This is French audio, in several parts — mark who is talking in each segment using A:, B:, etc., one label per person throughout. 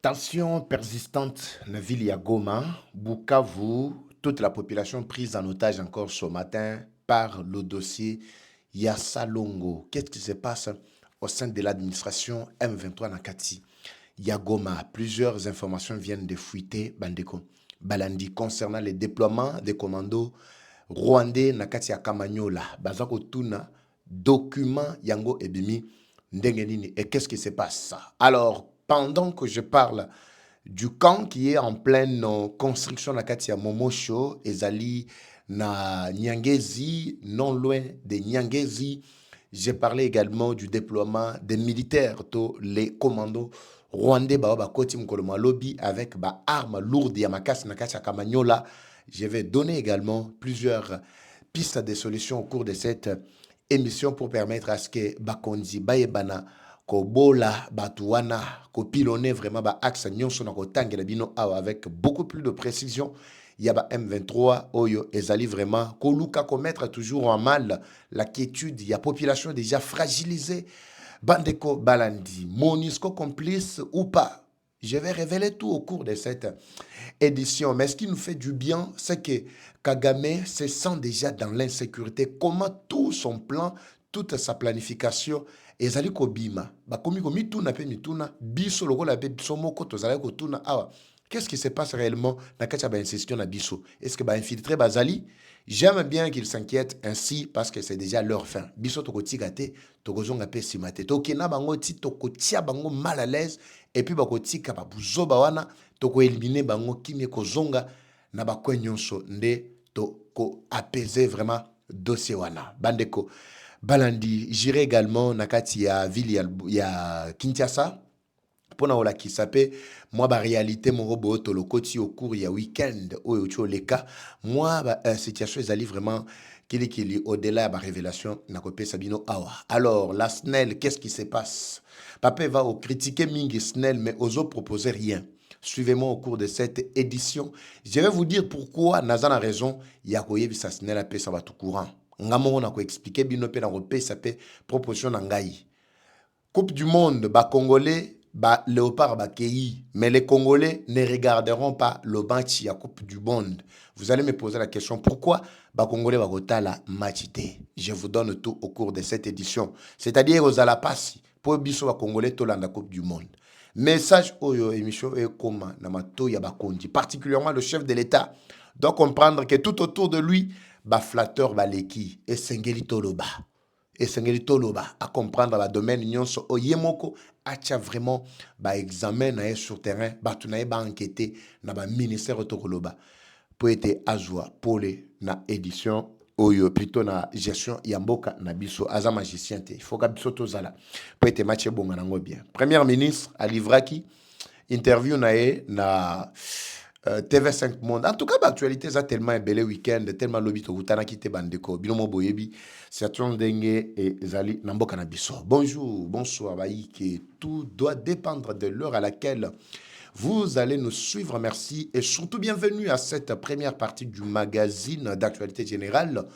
A: Tension persistante na ville ya Goma, Bukavu, toute la population prise en otage encore ce matin par le dossier Yassalongo. Qu'est-ce qui se passe au sein de l'administration M23 Nakati? Yagoma, plusieurs informations viennent de fuiter Bandeko. Balandi concernant le déploiement des commandos rwandais Nakati ya Kamanyola. Bazako Tuna, document Yango Ebimi Ndengenini. Et qu'est-ce qui se passe? Alors, pendant que je parle du camp qui est en pleine construction Nakati ya Momosho, Ezali na Nyangezi, non loin de Nyangezi, j'ai parlé également du déploiement des militaires, les commandos rwandais, Koti Mkoloma Lobby, avec armes lourdes, Yamakas, Nakasa Kamanyola. Je vais donner également plusieurs pistes de solutions au cours de cette émission pour permettre à ce que Bakonzi, Bayebana, Kobola, Batuana, Kopilone, vraiment, axe Nyonso, Nakotangela Bino, avec beaucoup plus de précision. Yaba M23, Oyo, Ezali vraiment, Koluka commettre toujours en mal la quiétude, il y a population déjà fragilisée. Bandeko Balandi, Monisco complice ou pas. Je vais révéler tout au cours de cette édition. Mais ce qui nous fait du bien, c'est que Kagame se sent déjà dans l'insécurité. Comment tout son plan, toute sa planification, ezali kobima. Bakomi komi tuna pe mituna, biso lokola pe biso moko tozali kotuna awa. Qu'est-ce qui se passe réellement dans la institution na biso? Est-ce que infiltrer bazali? J'aime bien qu'ils s'inquiètent ainsi parce que c'est déjà leur fin. Biso tokotika te, tokozonga pe simate. Tokena bango ti tokotia bango mal à l'aise et puis bakotika babuzoba wana toko éliminer bango kimi kozonga na bakwe nyonso nde toko apaiser vraiment dossier wana. Bandeko Balandi, j'irai également nakati ya ville ya Kinshasa. Pona ola qui s'appelle moi réalité mon robot le koti au cours il y a week-end au leka moi situation ezali vraiment kili au-delà de la révélation na kopé Sabino awa. Alors la SNEL, qu'est-ce qui se passe? Papa va au critiquer mingi SNEL mais oso proposer rien. Suivez-moi au cours de cette édition. Je vais vous dire pourquoi Nazan a raison. Il y a koyebi sa SNEL a ça va tout courant. Ngamo na ko expliquer bino pe na kopé ça peut proposition ngai. Coupe du monde, Congolais, Léopard, Kei. Mais les Congolais ne regarderont pas le match à Coupe du monde. Vous allez me poser la question, pourquoi Congolais va la matchité? Je vous donne tout au cours de cette édition. C'est-à-dire aux Alapassi, pour biso Congolais, tout la Coupe du monde. Message oyo émission et comment namato ya bakondi, particulièrement le chef de l'État doit comprendre que tout autour de lui, flatteur baleki et sengeli toloba. Et Sengeli Toloba à comprendre la domaine nyonso oyemoko acha vraiment examen na sur terrain batunaye enquêter na ministère otokoloba pour être azwa pole na édition oyo plutôt na gestion ya mboka na biso aza magicien te il faut ka biso tozala pour être match bonga nango bien. Premier ministre alivraki interview na TV5 Monde. En tout cas, l'actualité est tellement belle week-end, tellement lobby to kutana kite bandeko. Binomo boyebi, Saturn Dengue et Zali Namboka Nabiso. Bonjour, bonsoir, que tout doit dépendre de l'heure à laquelle vous allez nous suivre. Merci et surtout bienvenue à cette première partie du magazine d'actualité générale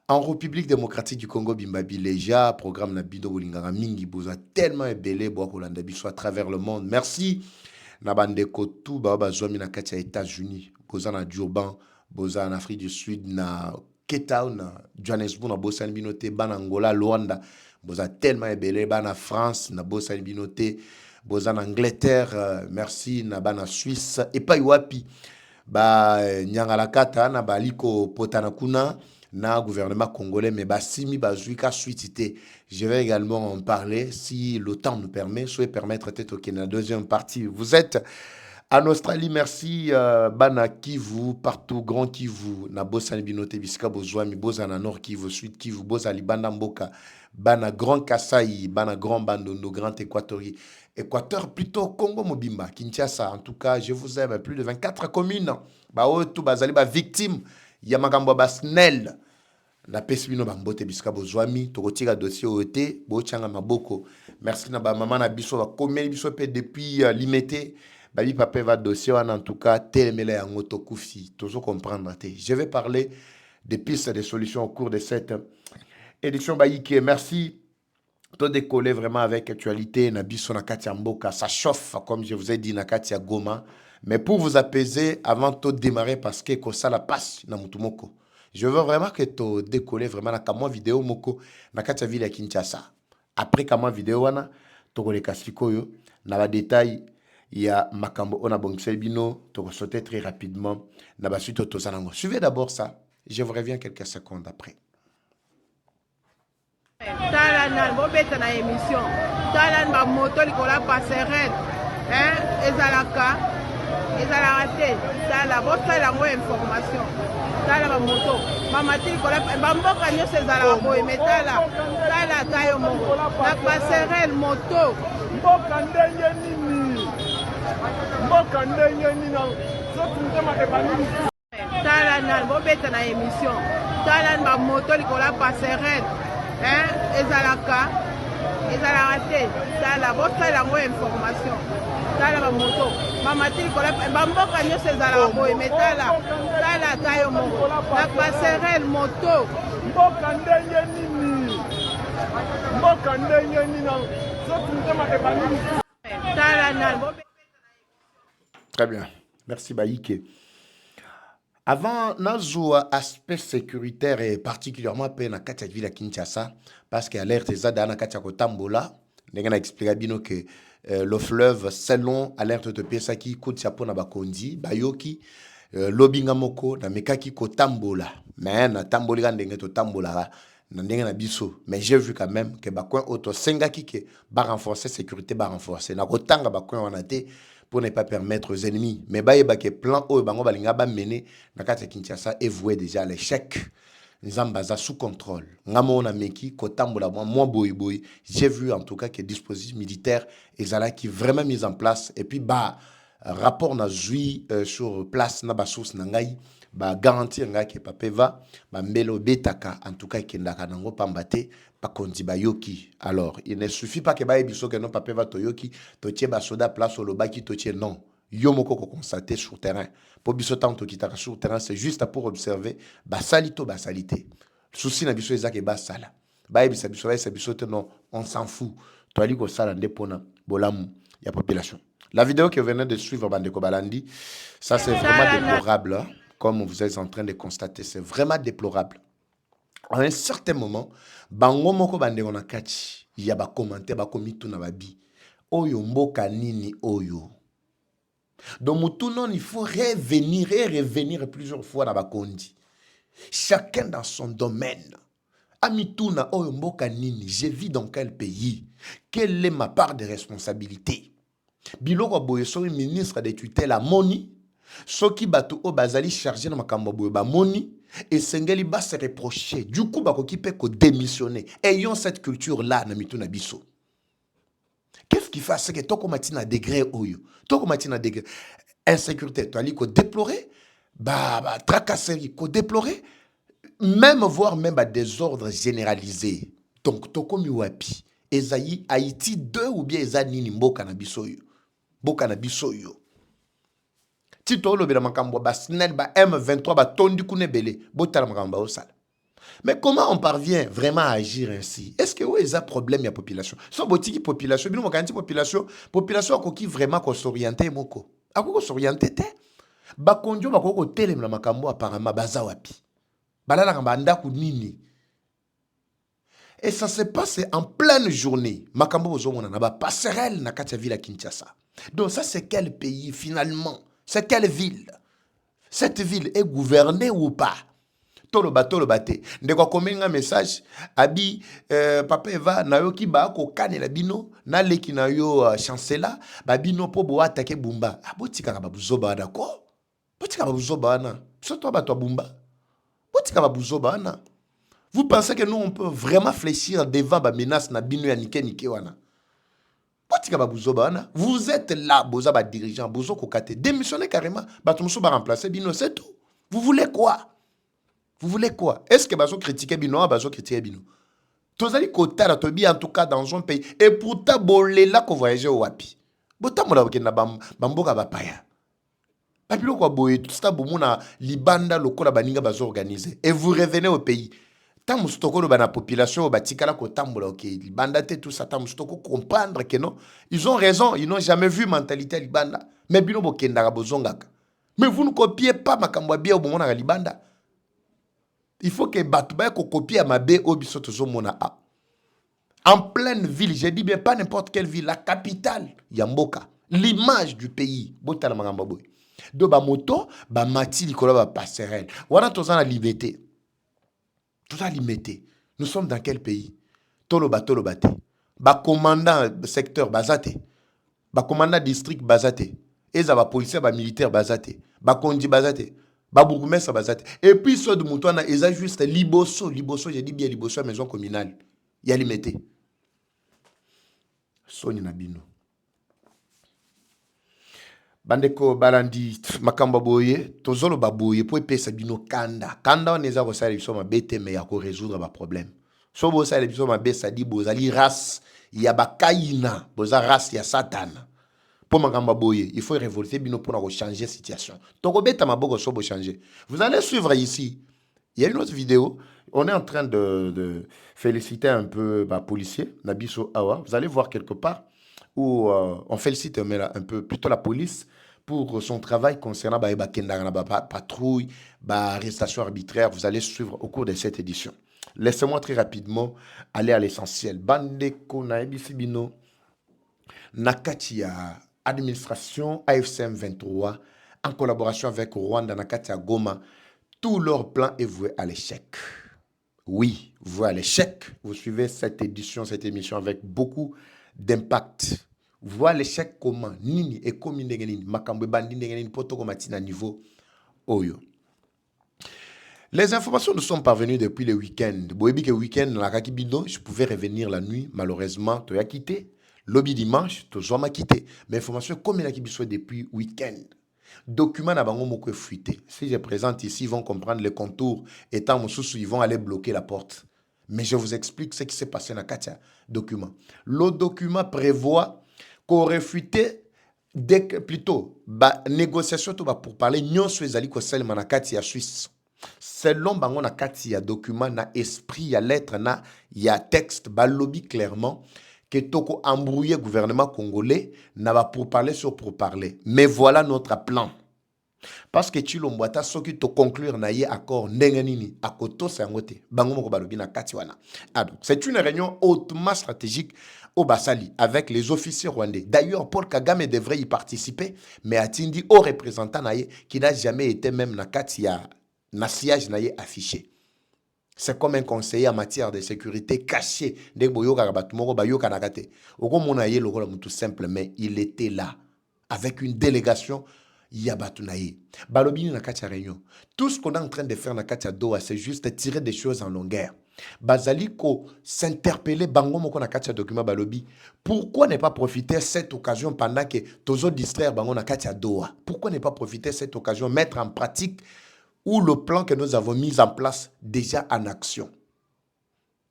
A: en République démocratique du Congo Bimbabi. Leja, programme Nabido Bolingara Mingi Boza, tellement belle, Boakolanda Biso à travers le monde. Merci. Na bandeko tout bazwami na kati ya États-Unis, boza na Durban, boza en Afrique du Sud, na Cape Town, na Johannesburg, na bosa binote, bana Angola, Luanda, boza tellement ebele, bana France, na bosa binote, boza na Angleterre, merci, na bana Suisse, et pas wapi, nyangala kata, na baliko potana kuna, na gouvernement congolais, mais simi bazuika suitité. Je vais également en parler si le temps nous permet. Souhaitez permettre peut-être que la deuxième partie. Vous êtes en Australie, merci. Bana Kivu, partout, Grand Kivu, na Bosan Binote, Biska Bozwami, Bozana Nord Kivu, Sud Kivu, Bozali Banda Mboka, Bana Grand Kasaï, Bana Grand Bandondo, Grand Équatori. Équateur plutôt Congo Mobimba, Kinshasa. En tout cas, je vous aime. Plus de 24 communes. Tout bazali victime. Yamagambo Basnel. Na pesi bino bambote bisika bozwami tokotika dossier ote bochanga maboko. Merci na ba maman na biso ba komeli biso pe depuis limité babi papa va dossier wana en tout cas telemela yango tokufi tozo comprendre te. Je vais parler des pistes de solutions au cours de cette édition baïke. Merci Tout décoller vraiment avec actualité, Nabiso Nakati Mboka, ça chauffe, comme je vous ai dit, Nakati Goma. Mais pour vous apaiser, avant de démarrer, parce que ça la passe, na mutumoko. Je veux vraiment que tu décoller vraiment na kama vidéo moko, Nakati ville à Kinshasa. Après kama vidéo wana, tu les kasikoyo, na la détail, il y a makambo on a bon bino, tu sauter très rapidement, na ba suite to sanango. Suivez d'abord ça, je vous reviens quelques secondes après.
B: Talan bobeta na émission talan ba moto likola passerelle ezalaka te tala bosala yango information tala ba moto bamati likola bamboka nyonso ezalaka boye me tala ta yo moko na passerelle moto mboka ndenge nini soki ntema ebandi talan bobeta na émission talan ba moto likola passerelle ezalaka te tala bosala yango information tala bamoto bamati likola bamboka nyonso ezalaka boye me tala ta yo moko na passerelle moto mboka ndenge nini soki ntema ebandi tala
A: Très bien, merci Baïke. Avant, nazua aspect sécuritaire et particulièrement pe na katia ville à Kinshasa parce que alerte ezada na katia ko tambola ndenge na expliquer bino que le fleuve selon alerte de pesa qui coûte chapeau na bakondi bayoki lobinga moko na mekaki ko tambola mais na tambolika ndenge to tambola na ndenge na biso mais j'ai vu quand même que bakoin auto sengaki que ba renforcer sécurité ba renforcer na kotanga bakoin wana te pour ne pas permettre aux ennemis. Mais bah, il y a des plans où bango balinga ba mené na kati Kinshasa et voué déjà l'échec. Nzambaza sous contrôle. Ngamo na meki kotambola moi boy. J'ai vu en tout cas que dispositifs militaires ezala qui vraiment mis en place et puis bah rapport na zui sur place na ba source na ngai ba garantir ngai que papeva ba mbelo betaka en tout cas kendaka nango pambate pa kondi ba yoki. Alors il ne suffit pas que ba ebiso que non papeva to yoki to tie ba soda place au lobaki to tie non yo moko ko constater sur terrain pour biso tanto kitaka sur terrain c'est juste pour observer ba salito ba salité souci na biso ezake ba sala ba ebisa biso te non on s'en fout to ali ko sala ndepona bolamu ya population. La vidéo que vous venez de suivre, Bandeko Balandi, ça c'est vraiment déplorable, hein, comme vous êtes en train de constater, c'est vraiment déplorable. À un certain moment, Bango Moko Bandeko Nakati, il y a des commentaires, des komitu na babi, Oyo Mboka Nini Oyo. Donc, il faut revenir et revenir plusieurs fois dans Bakondi. Chacun dans son domaine. Amituna Oyo Mboka Nini, je vis dans quel pays? Quelle est ma part de responsabilité? Biloko boye soki ministre de tutelle a moni soki bato o bazali chargé na makambo boye ba moni et sengeli ba se reprocher du coup ba ko kipe ko démissionner ayons cette culture là na mitu na biso. Qu'est-ce qui fait que toko matina degré oyo toko matina degré insécurité to ali ko déplorer ba tracasserie ko déplorer même voire même ba désordre généralisé. Donc toko mi wapi ezayi Haïti 2 ou bien eza nini mboka na biso yo. Boka na biso yo. Tito lo bela makambo ba snel ba M23 ba tondi kunebele botala makambo osala. Mais comment on parvient vraiment à agir ainsi? Est-ce que ouais ça problème ya population? So botiki population bino mokanti population akoki vraiment ko s'orienter moko. Akoko s'orienter te. Ba konjo ba koko telem na makambo apparemment baza wapi. Balala kamba ndaku nini. Et ça se passe en pleine journée. Makambo bozomona na ba passerelle na kati ya ville à Kinshasa. Donc ça c'est quel pays finalement? C'est quelle ville? Cette ville est gouvernée ou pas? Tolo bate. Ndeko komenga message abi papa Eva na yo ki ba ko kane la bino na leki na yo chancela ba bino po bo attaquer Bumba. Botika ka ba buzoba d'accord? Botika ba buzoba na. Soto ba to Bumba. Botika ba buzoba na. Vous pensez que nous on peut vraiment fléchir devant ba menace na bino ya nike wana? Vous êtes là, boza ba dirigeant, bozo kokate, démissionnez carrément, batumso ba remplacer bino, c'est tout. Vous voulez quoi? Vous voulez quoi? Est-ce que bazo critiquer bino, bazo critiquer bino? Tozali kotala tobi en tout cas dans un pays et pourtant bolela ko voyager au wapi. Botamola okenda bamboka bapaya. Papilo kwa boye tout ça bomona libanda lokola baninga bazo organiser et vous revenez au pays. tant mustoko le bana population batikala ko tambola ok libanda te tout ça tant mustoko comprendre que non ils ont raison, ils n'ont jamais vu mentalité libanda mais bino bokendaka bozongaka mais vous ne copiez pas makambo bien au bomona libanda. Il faut que Batouba copie à ma B au bisotozo mona a. En pleine ville, je dis bien pas n'importe quelle ville, la capitale, Yamboka, l'image du pays. Botala magambaboy. Do ba moto, ba mati likola ba passerelle. Wana tozan la liberté. Tout a limité. Nous sommes dans quel pays? Tolo bate. Ba commandant secteur bazate. Ba commandant district bazate. Eza ba policier ba militaire bazate. Ba kondi bazate. Ba bourgmestre bazate. Et puis ceux de Moutouana, eza juste liboso, je dis bien liboso maison communale. Ya limité. Soni na bino. Bandeko balandi makamba boye, tozolo baboye po epesa bino kanda. Kanda on eza ko sala biso mabete me ya ko résoudre ba problème. So bo sala biso mabesa di bozali race ya bakaina, boza race ya Satan. Pour makamba boye, il faut révolter bino pour changer la situation. Toko beta maboko so bo changer. Vous allez suivre ici. Il y a une autre vidéo. On est en train de féliciter un peu les policiers, Nabiso Awa. Vous allez voir quelque part où on félicite un peu plutôt la police pour son travail concernant la patrouille, l'arrestation arbitraire. Vous allez suivre au cours de cette édition. Laissez-moi très rapidement aller à l'essentiel. Bandeko na ebisibino Nakatia administration AFCM 23 en collaboration avec Rwanda Nakatia Goma. Tout leur plan est voué à l'échec. Oui, voué à l'échec. Vous suivez cette édition, cette émission avec beaucoup d'impact. Voué à l'échec comment? Nini et comme nini makambe bandi nini poto matina niveau oyo. Les informations nous sont parvenues depuis le week-end. Boebi que week-end la Rakibido, je pouvais revenir la nuit. Malheureusement, tu as quitté. Lobby dimanche, tu as quitté. Mais information comme il a quitté depuis week-end. Documents na bango moko fuité. Si je présente ici, ils vont comprendre les contours. Étant moussous, ils vont aller bloquer la porte. Mais je vous explique ce qui s'est passé dans Katia document. Le document prévoit qu'on réfuté plutôt négociation pour parler nyon suezali ko sel na Katia Suisse. Selon bango na Katia document na esprit ya lettre na ya texte ba lobby clairement que toko embrouillé gouvernement congolais n'a pas pour parler sur pour parler. Mais voilà notre plan. Parce que tu l'omboita ce qui te conclure na ye accord ndengenini akoto sangote bango moko balobi na katiwana. C'est une réunion hautement stratégique au Basali avec les officiers rwandais. D'ailleurs, Paul Kagame devrait y participer, mais atindi au représentant na ye qui n'a jamais été même na katia na siège na ye affiché. C'est comme un conseiller en matière de sécurité caché. Tout simple, mais il était là. Avec une délégation, tout ce qu'on est en train de faire dans Katia Doha, c'est juste tirer des choses en longueur. Bazaliko s'interpeller bango moko na Katia document balobi. Pourquoi ne pas profiter de cette occasion pendant que tozo distraire bango na Katia Doha? Pourquoi ne pas profiter de cette occasion, mettre en pratique ou le plan que nous avons mis en place déjà en action.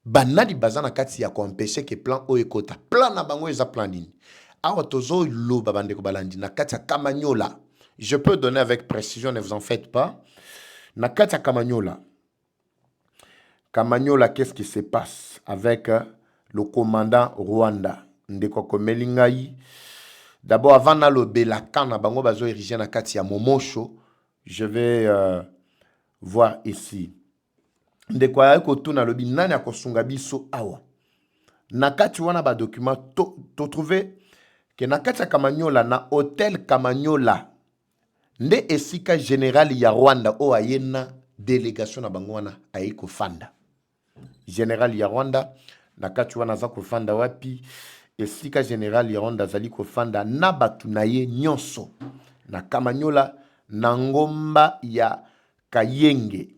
A: Banadi bazana kati ya ko empêcher que plan o ekota. Plan na bango eza plan nini. Awa tozo lo babande ko balandi na kati ya Kamanyola. Je peux donner avec précision, ne vous en faites pas. Na kati ya Kamanyola. Kamanyola, qu'est-ce qui se passe avec le commandant Rwanda Ndeko Komelingai. D'abord avant na lo belaka na bango bazo ériger na kati ya Momosho. Je vais voir ici. Ndeko ya ko tuna lobi nani akosunga biso awa. Nakati wana ba document to trouver que nakati ya Kamanyola na hôtel Kamanyola nde esika général ya Rwanda o ayena délégation na bango wana ayiko fanda. Général ya Rwanda nakati wana za ko fanda wapi esika général ya Rwanda zali ko fanda na batu na ye nyonso na Kamanyola na ngomba ya Kayenge.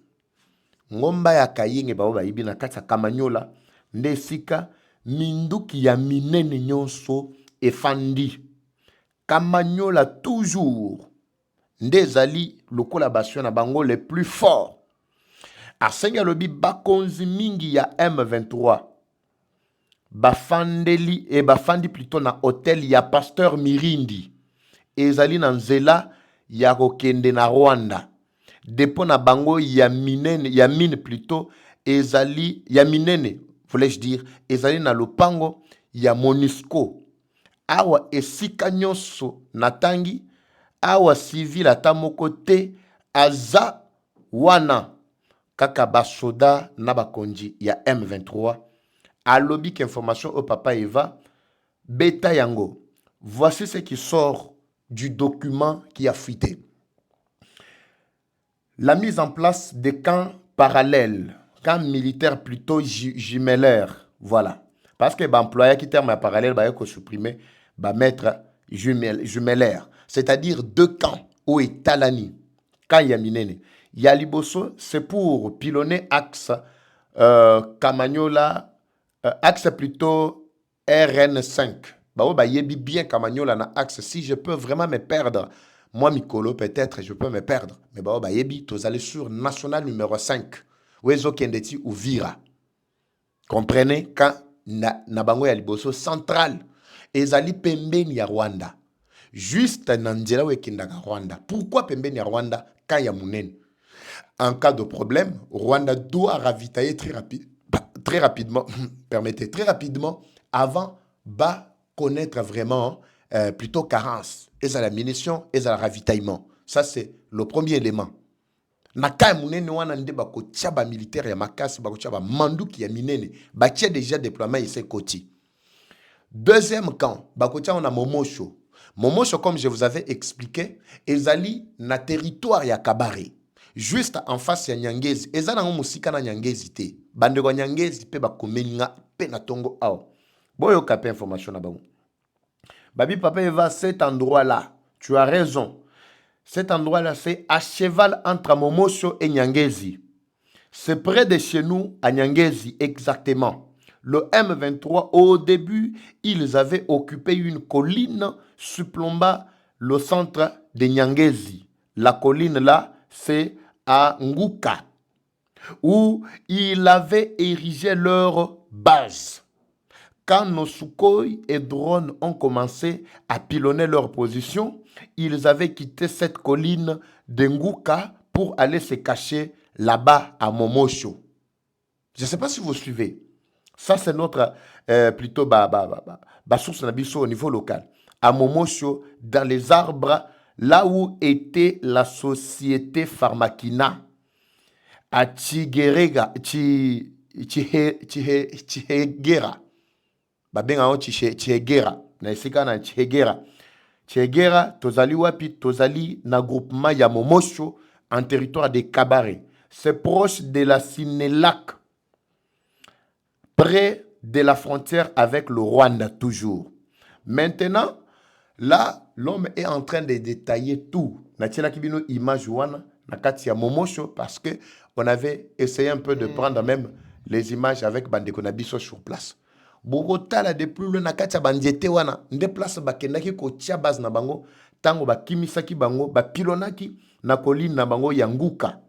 A: Ngomba ya Kayenge bao baibi na kati ya Kamanyola nde sika minduki ya minene nyonso efandi. Kamanyola toujours nde zali lokola basio na bango le plus fort. Asenga lobi bakonzi mingi ya M23 bafandeli e bafandi plutôt na hôtel ya Pasteur Mirindi ezali na nzela ya kokende na Rwanda. Depo na bango ya mine plutôt ezali ya minene, voulais-je dire, ezali na lopango ya Monisco. Awa esika nyonso natangi, awa civil ata moko te aza wana kaka basoda na bakonji ya M23. Alobi qu'information au papa Eva beta yango. Voici ce qui sort du document qui a fuité. La mise en place des camps parallèles, camps militaires plutôt jumellaires, voilà. Parce que l'employé qui terme à parallèle, il faut supprimer, va mettre jumellaire. C'est-à-dire 2 camps où est Talani, camp Yaminene. Yaliboso, c'est pour pilonner axe Kamagnola, axe plutôt RN5. Bah yebi bien Kamagnola na axe. Si je peux vraiment me perdre, moi Mikolo peut-être je peux me perdre. Mais bah yebi, tu allez sur national numéro 5. Wezo Kendeti ou Vira. Comprenez quand na bango ya liboso central ezali pembeni ya Rwanda. Juste nandjela wekindaka Rwanda. Pourquoi pembeni ya Rwanda quand ya munene? En cas de problème, Rwanda doit ravitailler très rapidement, permettez, très rapidement, avant de connaître vraiment plutôt carence. Et à la munition, et à la ravitaillement. Ça, c'est le premier élément. Naka munene wana nde bako tchaba militaire ya makasi bako tchaba manduki ya minene batia déjà déploiement ici côté. Deuxième camp, bako tcha on a Momosho. Momosho comme je vous avais expliqué, ezali na territoire ya Kabare. Juste en face ya Nyangezi, ezana ngo musika na Nyangezi te. Bande ko Nyangezi pe bakomeninga pe na tongo aw. Boyo kapé information na bango. Babi papa Eva, cet endroit là, tu as raison. Cet endroit-là, c'est à cheval entre Momosho et Nyangezi. C'est près de chez nous, à Nyangezi, exactement. Le M23, au début, ils avaient occupé une colline surplombant le centre de Nyangezi. La colline là, c'est à Nguka, où ils avaient érigé leur base. Quand nos Sukhoi et drones ont commencé à pilonner leur position, ils avaient quitté cette colline de Nguka pour aller se cacher là-bas à Momosho. Je ne sais pas si vous suivez. Ça, c'est notre plutôt source au niveau local. À Momosho, dans les arbres, là où était la société Pharmakina, à Chihegera. Babenga Chihegera. Na esika na Chihegera. Chihegera, tozali wapi, tozali na groupement ya Momosho en territoire de Kabare. C'est proche de la Sinelac, près de la frontière avec le Rwanda toujours. Maintenant, là, l'homme est en train de détailler tout. Natina kibino image wana na kati ya Momosho parce que on avait essayé un peu de prendre même les images avec Bandeko Nabiso sur place. Bogotala de plus le nakatia bandiete wana nde place bakendaki ko tia base na bango tango bakimisaki bango bapilonaki na colline na bango yanguka.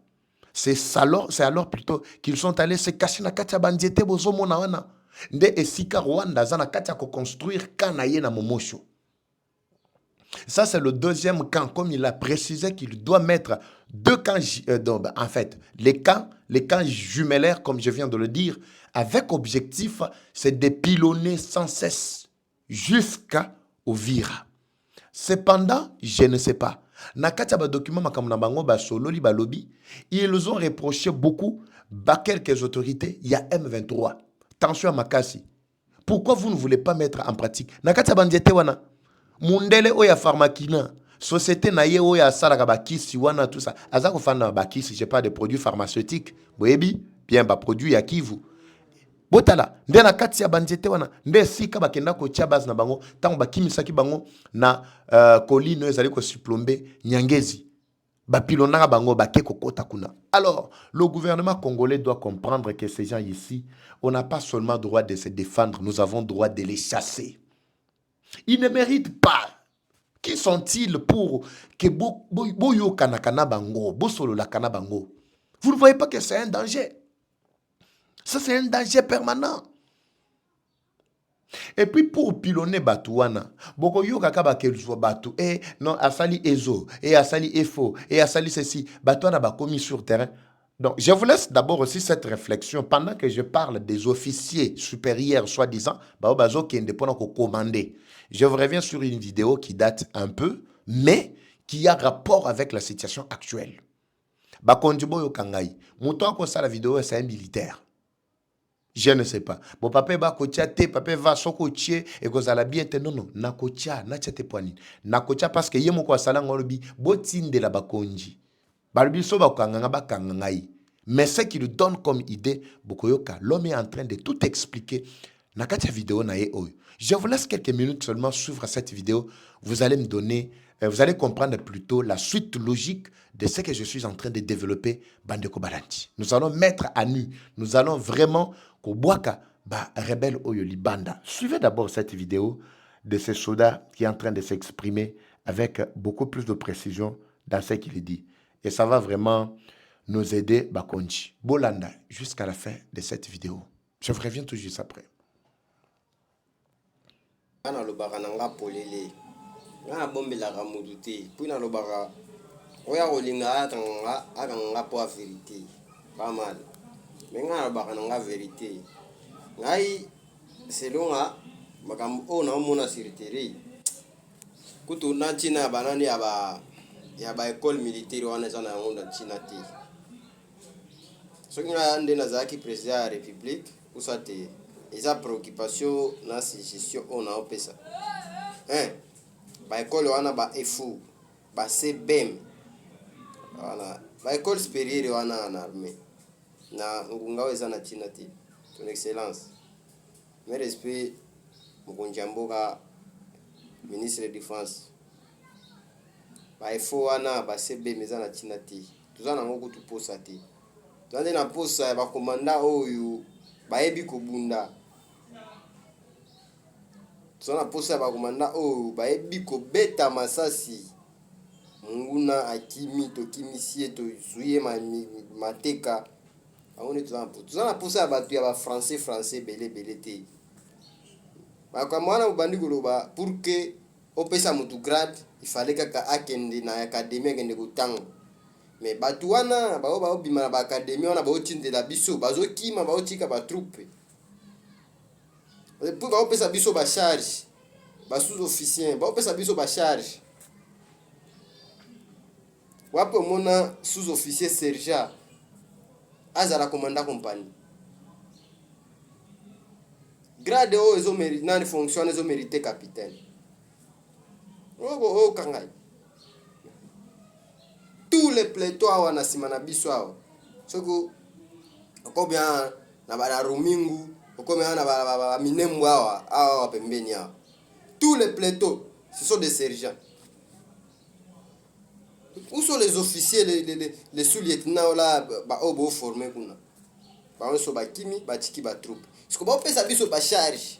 A: C'est alors plutôt qu'ils sont allés se cacher na katia bandiete bozomona wana nde esika Rwanda za na katia ko construire kanaye na Momosho. Ça, c'est le deuxième camp. Comme il a précisé qu'il doit mettre 2 camps, en fait, les camps jumellaires, comme je viens de le dire, avec objectif, c'est de pilonner sans cesse jusqu'au Vira. Cependant, je ne sais pas. Nakata ba document makamna bango ba sololi ba lobby, ils ont reproché beaucoup à quelques autorités, il y a M23. Tension à Makasi. Pourquoi vous ne voulez pas mettre en pratique? Nakata bandiete wana Mundele oya Pharmakina, société naye oya salaka bakisi wana tout ça. Azako fana bakisi, j'ai pas de produits pharmaceutiques. Boyebi, bien ba produit ya Kivu. Botala, nde na kati ya bandiete wana, nde sika bakenda ko tia base na bango, tango bakimisaki bango na colline ezali ko surplomber Nyangezi. Bapilonaka bango bake kokota kuna. Alors, le gouvernement congolais doit comprendre que ces gens ici, on n'a pas seulement droit de se défendre, nous avons droit de les chasser. Ils ne méritent pas. Qui sont-ils pour que boyo kanakana bango, bosolo la kana bango? Vous ne voyez pas que c'est un danger? Ça, c'est un danger permanent. Et puis pour pilonner Batouana, boko yo kakaba kelso Batou, non, asali Ezo, asali Efo, asali ceci, Batouana ba commis sur terrain. Donc, je vous laisse d'abord aussi cette réflexion pendant que je parle des officiers supérieurs, soi-disant, qui ont commandé. Je vous reviens sur une vidéo qui date un peu, mais qui a rapport avec la situation actuelle. Bakondibo Kangai, montant qu'on ça la vidéo, c'est un militaire. Je ne sais pas. Bon, papa va kotia te, papa va sokotie, et que ça la bien te, non, non, na kotia, na tchate poanine. Na kotia parce que yemo kwa salang olobi, botine de la bakonji. Balbiso ba kanganga ba kangangai. Mais ce qui lui donne comme idée, Bokoyoka, l'homme est en train de tout expliquer. Nakatia vidéo na ye oyo. Je vous laisse quelques minutes seulement suivre cette vidéo. Vous allez me donner, vous allez comprendre plutôt la suite logique de ce que je suis en train de développer, Bandeko Balanti. Nous allons mettre à nu, nous allons vraiment, Kobwaka, ba rebelle oyo libanda. Suivez d'abord cette vidéo de ce soldat qui est en train de s'exprimer avec beaucoup plus de précision dans ce qu'il dit. Et ça va vraiment nous aider, Bakonji. Bolanda, jusqu'à la fin de cette vidéo. Je vous reviens tout juste après.
C: Ana lobaka nanga polele. Nga bombelaka mutu te. Puna lobaka oya kolinga akanga po a vérité. Pas mal. Mais nga lobaka nanga vérité. Ngai selon nga makambo o na mona sur terrain. Kutu na China banani ya ba école militaire wana zana ngonda China te. Soki nga ande nazaki président ya république usate eza préoccupation na gestion ona opesa. Ba école wana ba EFU, ba CBM. Wana ba école supérieure wana en armée. Na ngunga weza na China te. Son excellence. Mes respect Mukunjamboka ministre de défense. Ba EFU wana ba CBM eza na China te. Tuzana ngo kutuposa te. Tuzande na posa ba komanda oyo ba ebi kobunda. Tuzana posa ba komanda oyo ba ebi ko beta masasi. Munguna akimi to kimisie to zuye mateka. Aone tuzana posa ba tu ya ba français belé te. Ba kwa mwana ubandi koloba pour que opesa mutu grade il fallait kaka akende na académie akende kutanga. Mais batuana ba bima ba académie wana ba otinde la biso bazo kima ba otika ba troupe. Pour ba opesa biso ba charge ba sous-officier ba opesa biso ba charge. Wapo mona sous-officier sergent azala commandant compagnie. Grade o ezo mérite na fonction ezo mérite capitaine. Oh kangai. Tous les plateaux wana simana biso awa. Soko okobia na ba Rumingu, okobia na ba Minembu awa pembeni awa. Tous les plateaux, ce sont des sergents. Où sont les officiers, les sous-lieutenants là, obo formés kuna? Ba so ba kimi, ba tiki ba troupe. Siko ba pesa biso ba charge.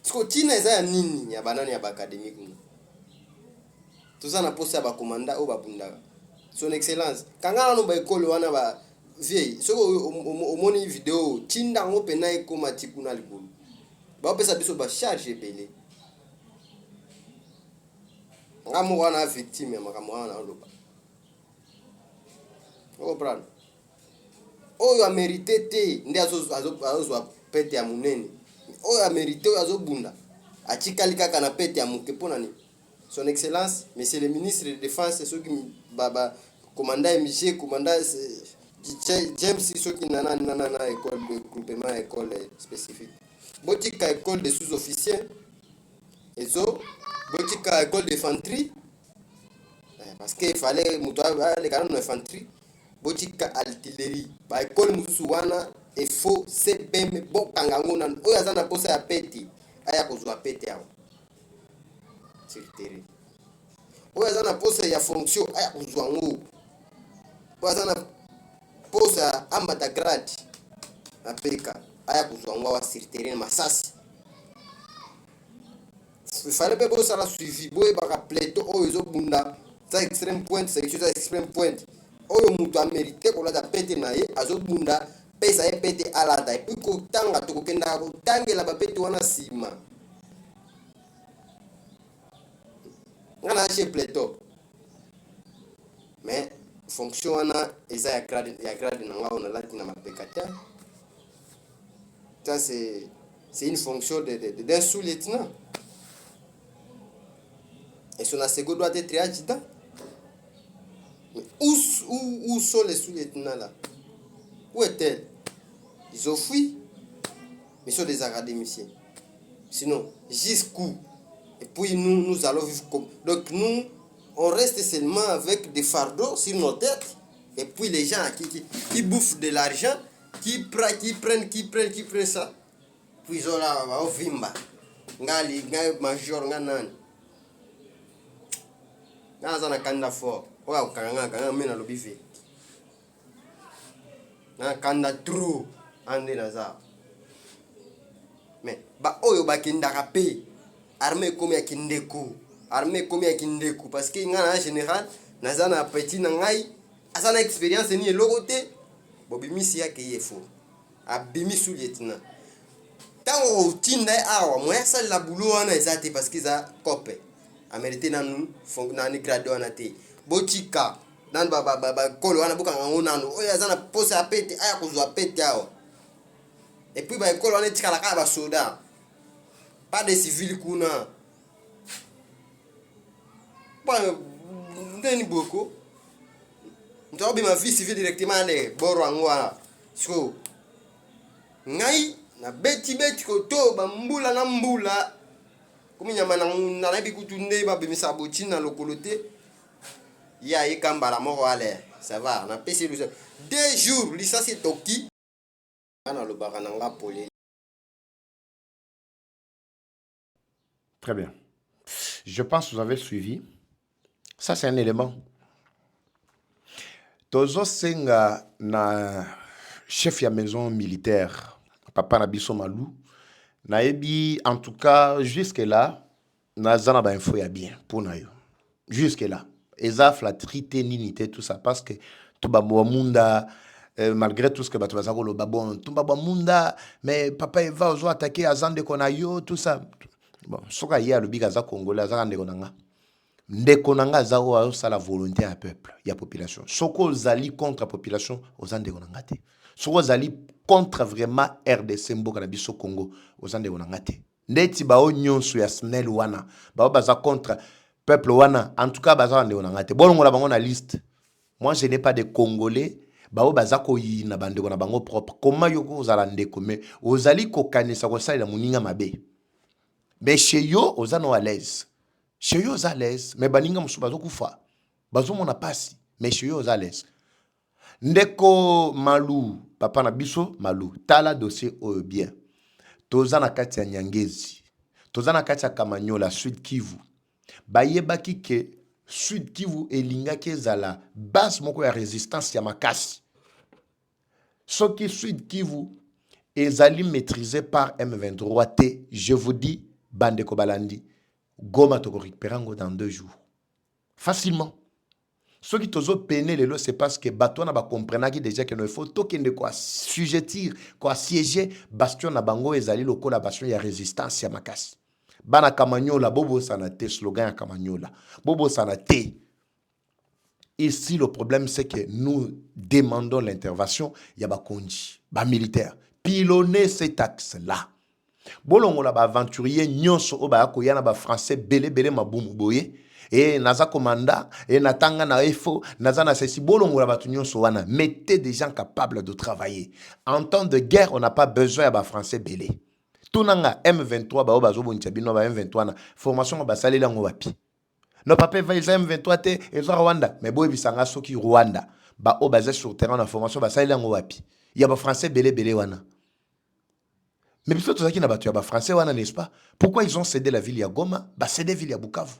C: Siko tina za nini ya banani ya ba académie kuna? Tout na posa ba komanda o ba bunda. Son excellence, kangana no ba école wana ba vieille. Soko omoni vidéo, tinda ngo pena eko matikuna likulu. Ba pesa biso ba charge belé. Ngamo wana victime makamo wana loba. O brand. Oyo a mérité te ndi azo pete ya munene. Oyo a mérité oyo azo bunda. Achikali kaka na pete ya muke pona ni. Son excellence, monsieur le ministre de défense ceux qui baba commandant MG commandant James ceux qui nana école de groupement école spécifique. Botika école de sous-officiers. Ezo botika école d'infanterie. Parce qu'il fallait mutoa les canons d'infanterie. Botika artillerie. Ba école musuwana et faux CPM bokanga ngona oyo azana posa ya peti aya kozwa peti awo. Sur terrain. Oyo azana posa ya fonction aya kozwa ngo. Oyo azana posa ambata grade na peka aya kozwa ngo wa sur terrain masasi. Il fallait pas que ça la suivi boy ba plateau oyo zo bunda ça extrême point section ça extrême point oyo mutu a mérité ko la da pete na ye azo bunda pesa e pete alada et puis ko tanga to ko kenda ko tangela ba pete wana sima ngana chez plateau mais fonction wana eza ya grade na nga on alati na mapekata. Ça c'est une fonction d'un sous-lieutenant. Et son asego doit être adjudant. Mais où sont les sous-lieutenants là? Où est-elle? Ils ont fui. Mais ils sont des académiciens. Sinon, jusqu'où? Et puis nous allons vivre comme... Donc nous, on reste seulement avec des fardeaux sur nos têtes. Et puis les gens qui bouffent de l'argent, qui prennent ça. Puis ils ont là, au vimba. Ngali major, nganani. Naza na kanda fort. Oya kanga mena lobive. Na kanda true ande naza. Mais ba oyo bakindaka pe armée comme ya Kindeku. Armée comme ya Kindeku parce que ngana en général naza na petit na ngai asana expérience ni logote bobimisi yake yefo. Abimi sous lieutenant. Tango tinda awa moi ça la boulot wana ezate parce que za copé. Amérité nanu nani grade wana te. Bochika nan ba kolo wana buka nanu oya zana pose apete aya kuzwa pete awa. Et puis ba kolo wana tika la ka ba soda. Pas de civil kuna. Ba ndeni boko. Ndobi ma vie civile directement le boro angwa. So ngai na beti ko ba mbula na mbula. Comme nyama na nabi kutunde ba bimisa bochi na lokolote ya ikamba la mort ale ça va na pesi 2 jours licencié toki ana lo barananga poli.
A: Très bien. Je pense que vous avez suivi. Ça, c'est un élément. Tozo Senga na chef ya maison militaire, Papa Nabiso Malou, naebi en tout cas jusque-là, nazana ba info ya bien pour nayo. Jusque-là. Eza flattrité ninité tout ça parce que tout ba munda malgré tout ce que batu bazako lo babon tout ba munda mais papa il va ozo attaquer azande konayo tout ça. Bon, soka ya le biga za congolais azande konanga. Ndeko nanga zao a sa la volonté à peuple, il y a population. Soko zali contre population aux ande konangate. Soko zali contre vraiment RDC mboka na biso Congo aux ande konangate. Ndeti ba nyonso ya SNEL wana, ba baza contre peuple wana, en tout cas baza ande konangate. Bolongo la bango na liste. Moi je n'ai pas de Congolais ba baza ko yi na bande kona bango propre. Comment yoko ozala ndeko mais ozali ko kanisa ko sala muninga mabe. Mais chez yo ozano à l'aise. Chez eux aux à l'aise, mais baninga musubazo kufa. Bazo mona pasi, mais chez eux aux à l'aise. Ndeko Malou, papa na biso Malou, tala dossier au bien. Toza na kati ya Nyangezi. Toza na kati ya Kamanyola, Sud Kivu. Bayebaki ke Sud Kivu elinga kezala base moko ya résistance ya makasi. Soki Sud Kivu ezali maîtrisé par M23T, je vous dis, Bandeko Balandi. Goma toko récupérango dans 2 jours. Facilement. Ce qui tozo peine lelo c'est parce que bato na ba comprena ki déjà que no faut tokende ko sujetir ko siéger bastion na bango ezali lokola bastion ya résistance ya makasi. Bana Kamanyola bobo sanate slogan ya Kamanyola. Bobo sanate. Ici le problème c'est que nous demandons l'intervention ya ba konji, ba militaire. Pilonner cet axe là. Bolongo la ba aventurier nyonso o ba koyana ba français belé mabumu boye et naza commanda et natanga na efo naza na sesi bolongo la ba nyonso wana mettez des gens capables de travailler en temps de guerre on n'a pas besoin ba français belé tunanga M23 ba o bazo boncha bino ba M23 na formation ba salela ngo wapi no papa va ils M23 te et Rwanda mais boye bisanga soki Rwanda ba o basé sur terrain na formation ba salela ngo wapi ya ba français belé wana. Mais plutôt tout ça qui n'a battu à français wana n'est-ce pas? Pourquoi ils ont cédé la ville à Goma? Bah cédé la ville à Bukavu.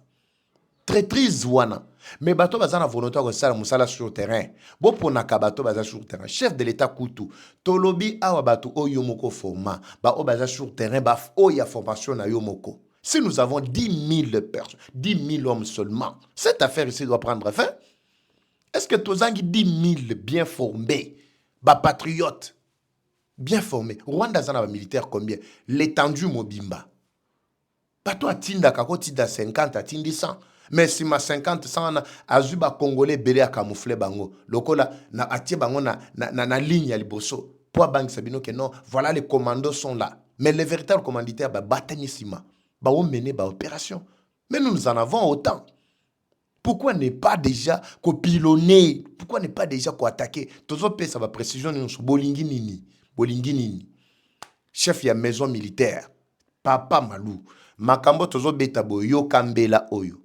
A: Traîtrise wana. Mais bateau bazana volonté de ça musala sur le terrain. Bon pour naka bateau baza sur le terrain. Chef de l'état Koutou. Tolobi awa bateau o yomoko format. Ba o baza sur le terrain ba o ya formation na yomoko. Si nous avons 10 000 personnes, 10 000 hommes seulement, cette affaire ici doit prendre fin. Est-ce que tozangi 10 000 bien formés, ba patriotes bien formé. Rwanda zana militaire combien? L'étendue mobimba. Pas toi tinda kako tinda 50 à tindi 100. Mais si ma 50 100 azuba congolais belé à camoufler bango lokola na atie bango na ligne à liboso pour bang sabino que non voilà les commandos sont là mais les véritables commanditaires ba batanissima ba ont mené ba opération mais nous en avons autant. Pourquoi ne pas déjà pilonner? Pourquoi ne pas déjà attaquer? Toujours ça va précision nous bolingi nini chef ya maison militaire Papa Malou makambo tozo beta boyo kambela oyo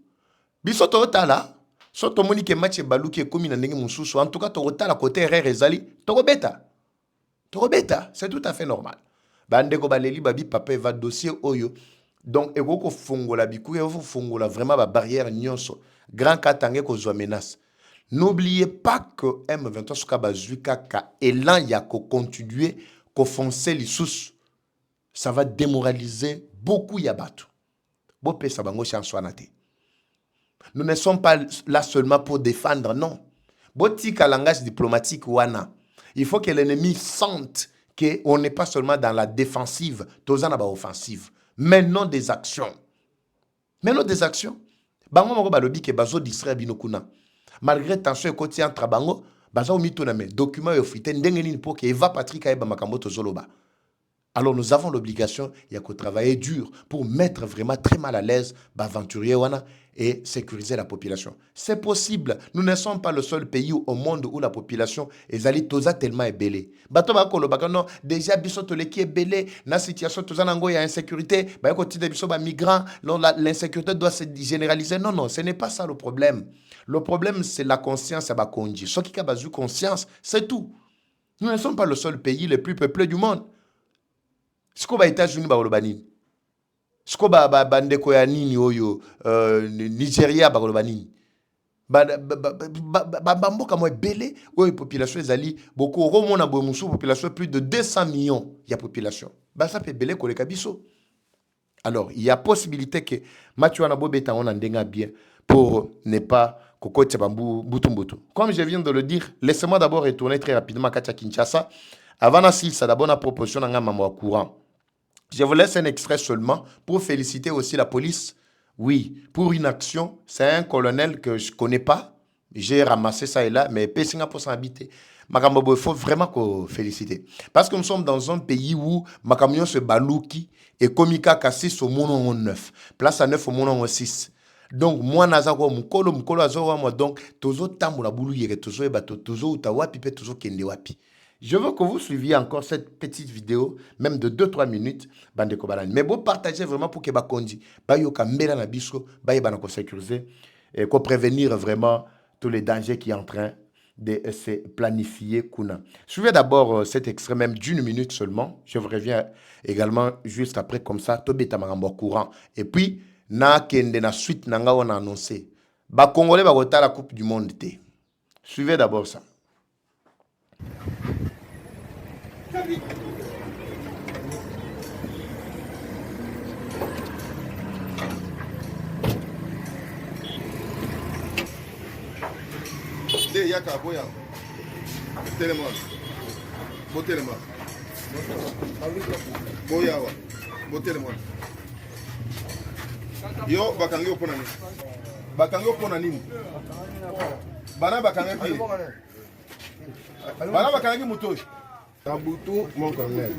A: biso totala soto moni ke match baluki ekomi na ndenge mususu en tout cas totala côté RR ezali tokobeta c'est tout à fait normal bande ko baleli babi papa va dossier oyo donc ekoko fungola biku e fungola vraiment ba barrière nyonso grand katangé ko zo menace. N'oubliez pas que M23 suka bazuka ka elan ya ko continuer ko foncer les sous ça va démoraliser beaucoup yabatu bo pesa bango chance wanate. Nous ne sommes pas là seulement pour défendre, non. Botika langage diplomatique wana. Il faut que l'ennemi sente qu'on n'est pas seulement dans la défensive, tozana ba offensive, mais non des actions. Bango moko balobi ke bazo distraire binokuna. Malgré tension côté entre bango, bazo mitona me document yo fuité ndenge nini pour que Eva Patrick aeba makambo tozoloba. Alors nous avons l'obligation de travailler dur pour mettre vraiment très mal à l'aise l'aventurier et sécuriser la population. C'est possible. Nous ne sommes pas le seul pays au monde où la population est allée tellement ébélée. Déjà, qui est belé, dans la situation, il y a insécurité, migrants, l'insécurité doit se généraliser. Non, ce n'est pas ça le problème. Le problème, c'est la conscience. Ce qui a besoin de conscience, c'est tout. Nous ne sommes pas le seul pays le plus peuplé du monde. Ce qu'on va aux États-Unis, ce qu'on va bandeko ya nini oyo Nigeria ba nini mboka mo belé oyo population ezali beaucoup romona bomusu population plus de 200 millions ya population ça peut belé koleka biso. Alors il y a possibilité que match wana bobeta on ndenga bien pour ne pas kokotsa bambu butumbutu. Comme je viens de le dire, laissez-moi d'abord retourner très rapidement à Kinshasa avant na ça d'abord na proposition nga mamwa courant. Je vous laisse un extrait seulement pour féliciter aussi la police. Oui, pour une action, c'est un colonel que je ne connais pas. J'ai ramassé ça et là, mais Pessinga pour s'en habiter. Il faut vraiment féliciter. Parce que nous sommes dans un pays où ma camion se balouki et komika kassis au mono 9. Place à 9 au mono 6. Donc, moi, nazako mukolo azo moi donc tozo tamula boulou yere tozo ebato tozo utawapi pe tozo kende wapi. Je veux que vous suiviez encore cette petite vidéo, même de 2-3 minutes, bande kobalani. Mais vous partagez vraiment pour que bakondi, bayoka mbela na biso, baye banako sécuriser et qu'on prévenir vraiment tous les dangers qui sont en train de se planifier kuna. Suivez d'abord cet extrait même d'une minute seulement. Je vous reviens également juste après comme ça, tobeta marambo courant. Et puis na kende na suite nanga on a annoncé. Ba Congolais ba rota la Coupe du Monde té. Suivez d'abord ça.
D: Yaka boya. Télémon. Bon télémon. Boya wa. Bon télémon. Yo bakangi opona ni. Bakangi opona ni. Bana bakangi pi. Bana bakangi moto. Tabutu mon colonel.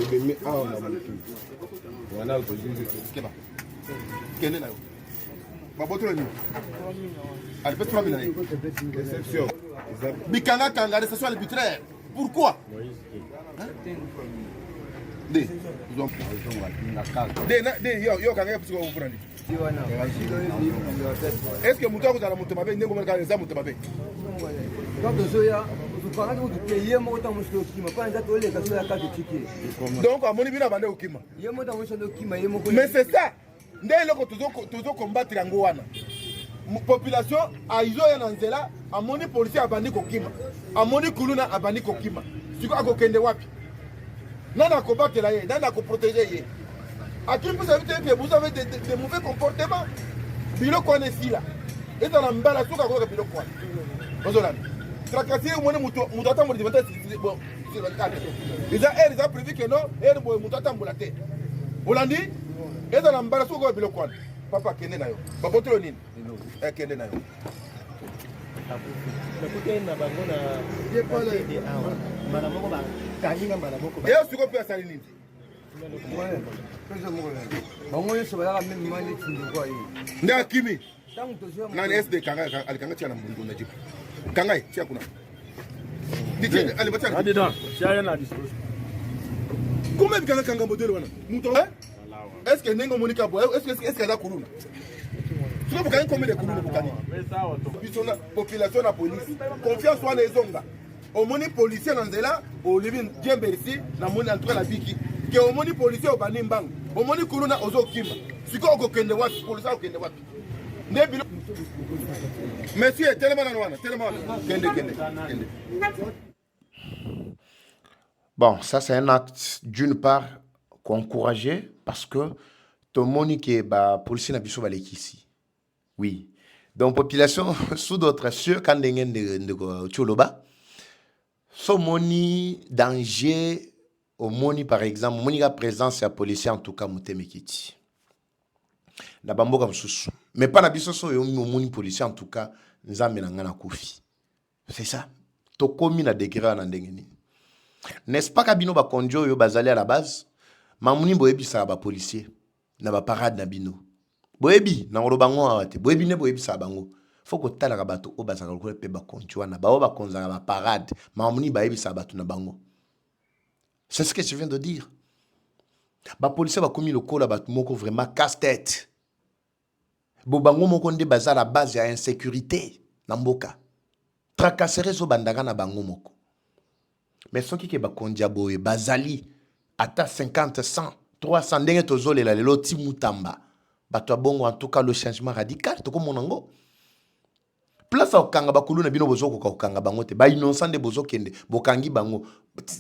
D: Ebemi a na butu. Wana utozinze keba. Kende na yo. Baboto ni. Elle peut 3 000 années. Déception. Bikanga Kanga, arrestation arbitraire. Pourquoi? Est-ce que Moutou a monté ma belle? Donc, à mon avis, mais c'est ça. Toujours combattre Angoana. Population a iso ya nanzela amoni policier abandi kokima amoni kuluna abandi kokima siko akokende wapi nana ko batela ye nana ko protéger ye akimi vous avez que vous avez des mauvais comportements biloko ne sila et dans la mbala suka ko biloko wa ozola tracasser moni muto atambo di 27 bon c'est le cas ils ont prévu que non muto atambo la terre olandi et dans la mbala suka ko biloko wa papa kende na yo babotolo nini kende na yo eyo siko mpe asali nini nde akimi nani sd kanga alikanga tia na mbundu na jipu kangai tia kuna kumbe bikanga kanga modele wana muto est-ce que nengo monika bo est-ce que aza kuluna siko bukangi combien de kuluna bukani biso na population na police confiance wana ezonga omoni policier na nzela olibi jembe ici na moni en tout cas la biki ke omoni policier obani mbangu omoni kuluna ozokima siko okokende wapi policier okende wapi nde bilo monsieur tellement wana kende
A: Bon, ça c'est un acte d'une part encouragé parce que tout le monde qui est policier n'a pas ici. Oui. Donc population sous d'autres cieux quand des de Tcholoba, so moni danger au moni par exemple, moni la présence à policier en tout cas mutemekiti. Na bambo comme sous. Mais pas na biso so yo moni policier en tout cas nzambe na ngana kofi. C'est ça. To komi na degré na ndengeni. N'est-ce pas kabino ba konjo yo bazali à la base? Mamouni boyebi sa ba policier na ba parade na bino. Boyebi na ngolobango awate. Boyebi ne boyebi sa bango. Faut que tala ka bato o bazaka ko pe ba konjo na ba o ba konza ba parade. Mamouni boyebi sa bato na bango. C'est ce que je viens de dire. Ba policier ba komi le kola bato moko vraiment casse-tête. Bo bango moko nde baza la base ya insécurité na mboka. Tracasserie so bandaka na bango moko. Mais ceux qui ba kondia boye bazali ata 50 100 300 ndenge tozole la lelo timutamba bato bongo en tout cas le changement radical to ko monango place au kanga bakulu na bino bozoko ko kanga bango te ba innocent de bozo kende bokangi bango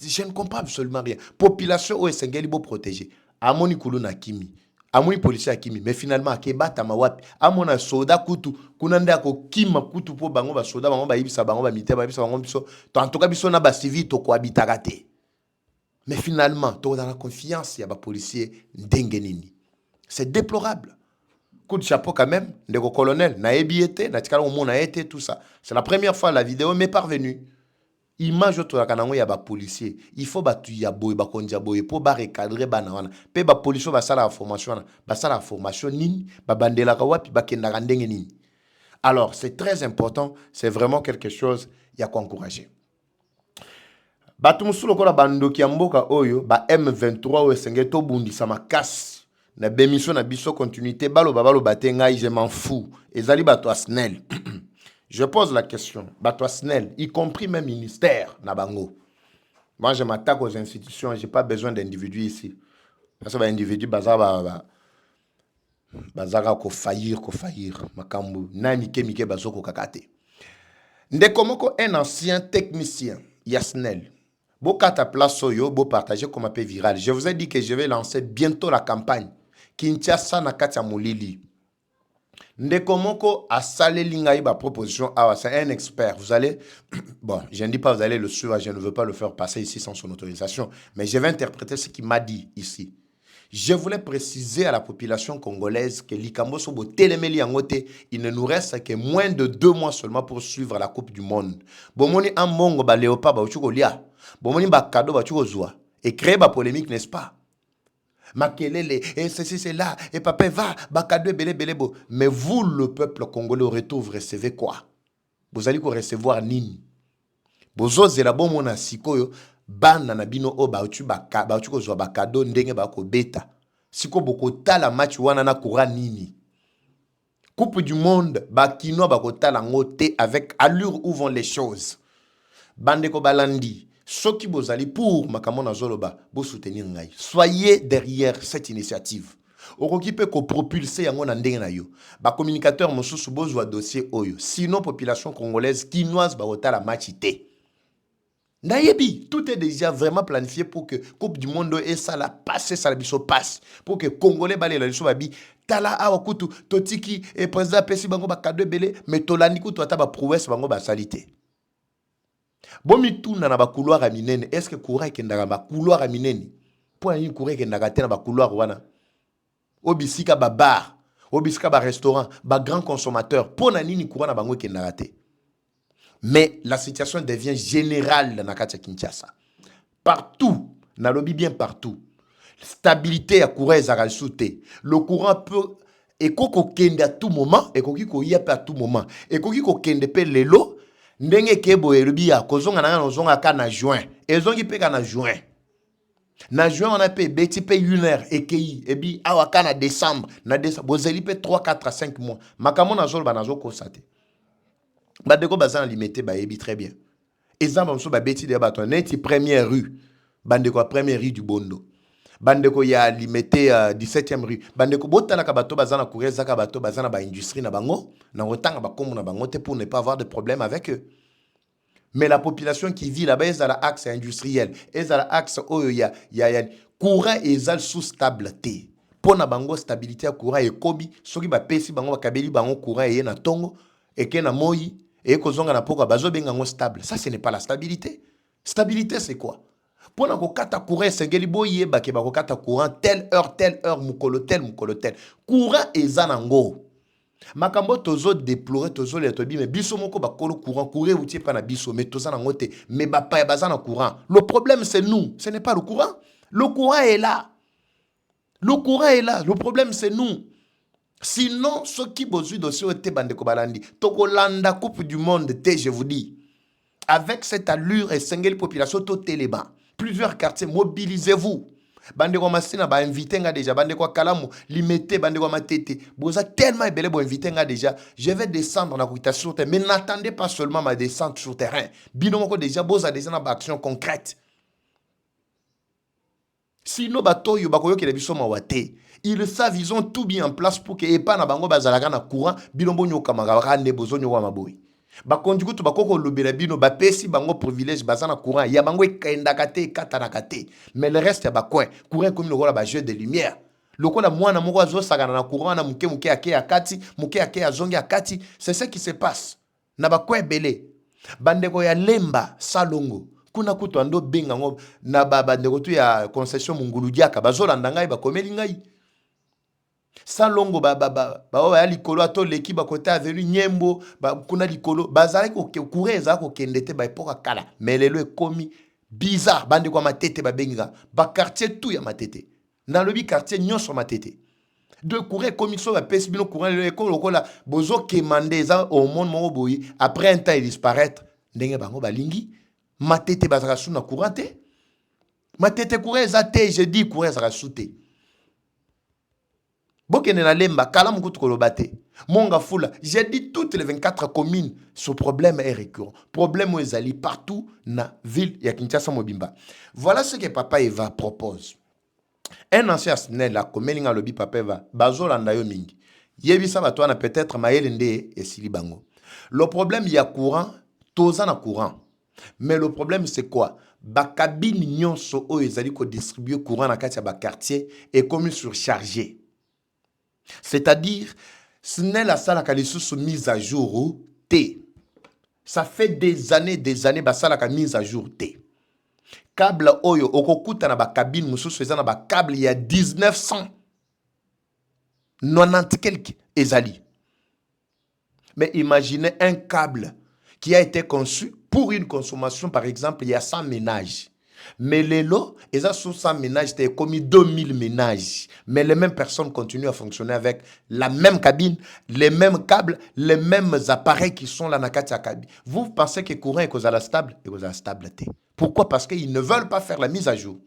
A: je ne comprends absolument rien population o esengeli bo protéger amoni kulu na kimi amoni policier akimi mais finalement akebata mawapi amona soda kutu kuna nda ko kima kutu po bango ba soda bango ba yibisa bango ba mité ba yibisa bango biso to en tout cas biso na ba civil to ko habitaka te. Mais finalement, tu as dans la confiance, il y a des policiers ndengenini. C'est déplorable. Coup de chapeau quand même, le colonel, na été, na tikala au monde a été tout ça. C'est la première fois la vidéo m'est parvenue. Image autre la kanango ya ba policier. Il faut batu ya boy ba kondia boy pour ba recadrer bana wana. Pe ba policier ba sala formation, ba sala formation nini, ba bandela ka wapi ba kenda ndengenini. Alors, c'est très important, c'est vraiment quelque chose il y a quoi encourager. Batu musulo kola bandoki ya mboka oyo ba M23 o esenge to bundisa makasi na bemission na biso continuité balo batenga je m'en fous ezali bato asnel. Je pose la question bato asnel y compris même ministère na bango. Moi je m'attaque aux institutions, j'ai pas besoin d'individus ici parce que ba individu bazara ko faillir makambu nani kemike bazoko kakate. Ndeko moko un ancien technicien Yasnel. Beau ta place soyo, beau partager comme un peu viral. Je vous ai dit que je vais lancer bientôt la campagne. Kinshasa na katia molili. Ndeko moko a salé lingaï ba proposition. Ah, c'est un expert. Vous allez, bon, je ne dis pas vous allez le suivre, je ne veux pas le faire passer ici sans son autorisation, mais je vais interpréter ce qu'il m'a dit ici. Je voulais préciser à la population congolaise que l'Ikambo Sobo Télémeli Angote, il ne nous reste que moins de 2 mois seulement pour suivre la Coupe du Monde. Bomoni Ambongo ba Léopard ba Uchuko Lia. Bomoni ba Kado ba Uchuko Zoua. Et créer ba polémique, n'est-ce pas? Makelele, et ceci, c'est là, et papa va, ba Kado belé belé bo. Mais vous, le peuple congolais, au retour, vous recevez quoi? Vous allez recevoir nini? Bozo zela bomona sikoyo. Bana na bino o ba uchu ba uchu ko zo ba kado ndenge ba ko beta siko boko tala match wana na kura nini Coupe du monde ba kino ba ko tala ngote avec allure où vont les choses bande ko balandi soki bozali pour makamona zoloba bo soutenir ngai soyez derrière cette initiative okoki pe ko propulser yango na ndenge na yo ba communicateur mosusu bozwa dossier oyo sinon population congolaise kinoise ba otala match té. Nayebi, tout est déjà vraiment planifié pour que Coupe du Monde et ça la passe, ça la biso passe. Pour que Congolais balé la biso babi, tala awa kutu, totiki, et président Pessi bango ba kadwe belé, mais tolani kutu ata ba prouesse bango ba salité. Bomi tout na ba couloir à minene, est-ce que courant kendaka ba couloir à minene? Pour un courant kendaka te na ba couloir wana. Obisika ba bar. Obiska ba restaurant, ba grand consommateur, pour na nini courant na bango qui n'a raté. Mais la situation devient générale dans Nakati Kinshasa. Partout, na lobby bien partout. Stabilité à courant ezara souté. Le courant peut ekoko kende à tout moment, ekoki ko yepe à tout moment. Ekoki ko kende pe lelo, ndenge kebo elubi ya kozonga na nozonga ka na juin. Ezongi pe ka na juin. Na juin on a payé beti pe 1 heure ekei ebi awaka na décembre, bozeli pe 3 4 à 5 mois. Makamo na zolo banazo kosate. Ba deko bazana limité ba ebi très bien. Exemple so ba beti de bato neti première rue. Bandeko première rue du Bondo. Bandeko ya limité 17e rue. Bandeko botala ka bato bazana courir zaka bato bazana ba industrie na bango, na rotanga ba komo na bango te pour ne pas avoir de problème avec eux. Mais la population qui vit là-bas, ils ont l'axe industriel, ils ont l'axe où il y a courant et ils ont sous-stabilité. Pour na bango stabilité à courant et kobi, ceux qui ba pesi bango bakabeli bango courant et na tongo et que na moi et kozonga na poko bazo bengango stable. Ça ce n'est pas la stabilité. Stabilité c'est quoi? Pour na kokata courant sengeli boye ba ke ba kokata courant telle heure mukolo tel. Courant ezanango. Makambo tozo déplorer tozo les tobi mais biso moko ba kolo courant courir outie pa na biso mais toza na ngote mais ba pa bazana courant. Le problème c'est nous, ce n'est pas le courant. Le courant est là. Le courant est là. Le problème c'est nous. Sinon ceux qui bozu dossier te bande ko balandi toko landa coupe du monde te je vous dis. Avec cette allure et single population to téléba. Plusieurs quartiers, mobilisez-vous. Bande kwa masina ba invité nga déjà, bande kwa kalamu limité bande kwa matete. Boza tellement belé bo invité nga déjà, je vais descendre na kuita sur terrain, mais n'attendez pas seulement ma descente sur terrain. Bino moko déjà boza déjà na action concrète. Sinon bato yo bakoyo ke biso mawate. Ils savent, ils ont tout mis en place pour que epa na bango bazalaka na courant, bino bonyo kamaka rande bozo nyo maboy. Bakonduku to bakoko lobela bino bapesi bango privilège bazana courant ya bango ekendakate katanakate mais le reste ya bakwen courant comme le ba jeu de lumière lokola mwana moko azo sakana na courant na muke ake akati muke ake azongi akati c'est ce qui se passe na bakwen belé bandeko ya lemba salongo kuna kuto ando benga ngo na bandeko tu ya concession mungulu diaka bazolanda ngai bakomeli ngai salongo ba ya likolo ato leki ba kota avenu nyembo ba kuna likolo bazali ko kureza ko kendete ba epoka kala mais lelo ekomi bizarre bande kwa matete ba benga ba quartier tout ya matete dans le quartier nyonso matete de courir commission ba pesi bino courant le ekolo kola bozo kemande za au monde mo boyi après un temps il disparaître ndenge bango balingi matete bazaka suna courant te matete kureza te je dis kureza ka sute. Bokene na lemba, kala mukutu kolobate. Monga fula, j'ai dit toutes les 24 communes, ce problème est récurrent. Problème où ezali partout na ville ya Kinshasa Mobimba. Voilà ce que Papa Eva propose. Un ancien SNEL, la komelinga lobi Papa Eva, bazolanda yo mingi. Yebisa batwana peut-être maelende et silibango. Le problème il y a courant, toza na courant. Mais le problème c'est quoi? Bakabine nyonso o ezali ko distribuer courant na kati ya ba quartier et comme surchargé. C'est-à-dire, ce n'est la salle qui est mise à jour T. Ça fait des années, bah ça la mise à jour T. Câble oyo, okokuta na ba cabine, musu faisant na ba câble il y a 1990 quelques ezali. Mais imaginez un câble qui a été conçu pour une consommation, par exemple, il y a 100 ménages. Mais les lots, ils ont 100 ménages, c'était commis 2000 ménages. Mais les mêmes personnes continuent à fonctionner avec la même cabine, les mêmes câbles, les mêmes appareils qui sont là dans la cabine. Vous pensez que le courant est stable? Il est stable. Pourquoi? Parce qu'ils ne veulent pas faire la mise à jour.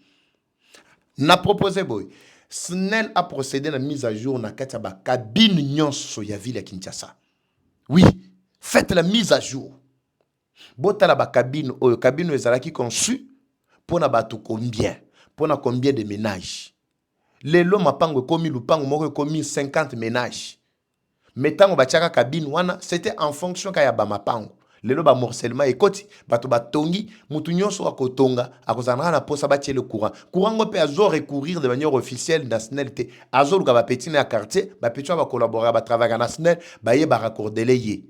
A: N'a proposé, boy. SNEL a procédé à la mise à jour dans la cabine nyonso ya ville à Kinshasa. Oui, faites la mise à jour. Bota la cabine, cabine ezalaki conçue pour na batu combien? Pour na combien de ménages? Les lots mapango komi lupango moko komi 50 ménages. Metango bachaka cabine wana, c'était en fonction kaya ba mapango. Les lots ba morcellement ekoti, batu batongi, mutu nyonso akotonga, akozanaka na posa batie le courant. Courant ngo pe azo recourir de manière officielle dans SNEL te. Azo luka ba petit na quartier, ba petit ba collaborer ba travailler na SNEL, ba ye ba raccorder ye.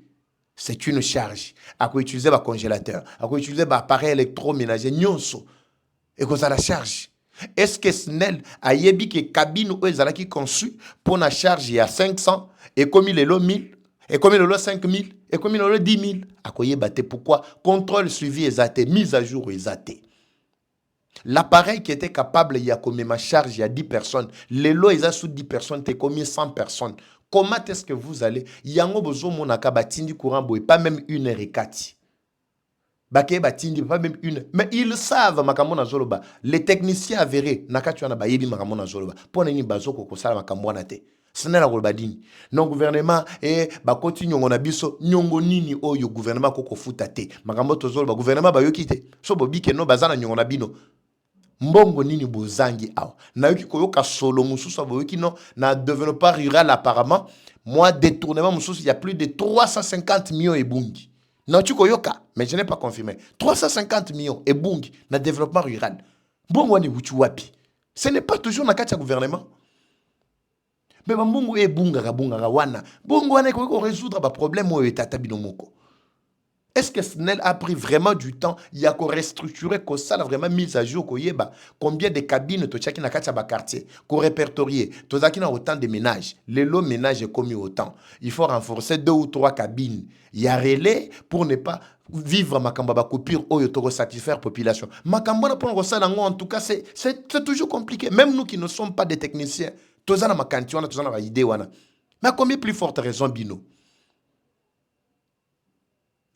A: C'est une charge. À quoi utiliser le congélateur, à quoi utiliser l'appareil électroménager, nyonso. Et que ça la charge. Est-ce que SNEL a yebi que cabine ou ezalaki conçu pour la charge il y a 500 et comme il est le 1000 et comme il est le 5000 et comme il est le 10 000 à quoi yebate pourquoi contrôle suivi exacté mise à jour exacté. L'appareil qui était capable il y a combien ma charge il y a 10 personnes les lots ils a sous 10 personnes t'es combien 100 personnes. Comment est-ce que vous allez yango bozo monaka batindi courant boy pas même 1h04. Baké batindi pas même une. Mais ils savent makambo na zoloba. Les techniciens avérés nakatu na bayebi makambo na zoloba. Pona ni bazoko ko sala makambo na te. Sena la golbadini. Non gouvernement ba koti nyongo na biso nyongo nini oyo gouvernement koko futa te. Makambo to zoloba gouvernement ba yoki te. So bobike no bazana nyongo na bino. Mbongo nini bozangi awa. Na yoki koyoka solo mususu ba yoki no na développement rural apparemment. Moi détournement mususu il y a plus de 350 millions et bungi. Non, tu koyoka, mais je n'ai pas confirmé. 350 millions et bungi na développement rural. Bongo ni wuchu wapi. Ce n'est pas toujours na katia gouvernement. Mais bongo e bunga wana. Bongo wana ko résoudre ba problème o etata binomoko. Est-ce que SNEL a pris vraiment du temps, il y a qu'on restructuré, qu'on ça vraiment mise à jour, qu'on yeba combien de cabines to chaki na katia ba quartier, qu'on répertorié, to zaki na autant de ménages, les lots ménages est commis autant. Il faut renforcer 2 ou 3 cabines. Il y a relais pour ne pas vivre makamba ba coupure oyo to satisfaire population. Makamba na pour ça en tout cas c'est toujours compliqué. Même nous qui ne sommes pas des techniciens, to zana makanti wana to zana ba idée wana. Mais à combien plus forte raison bino?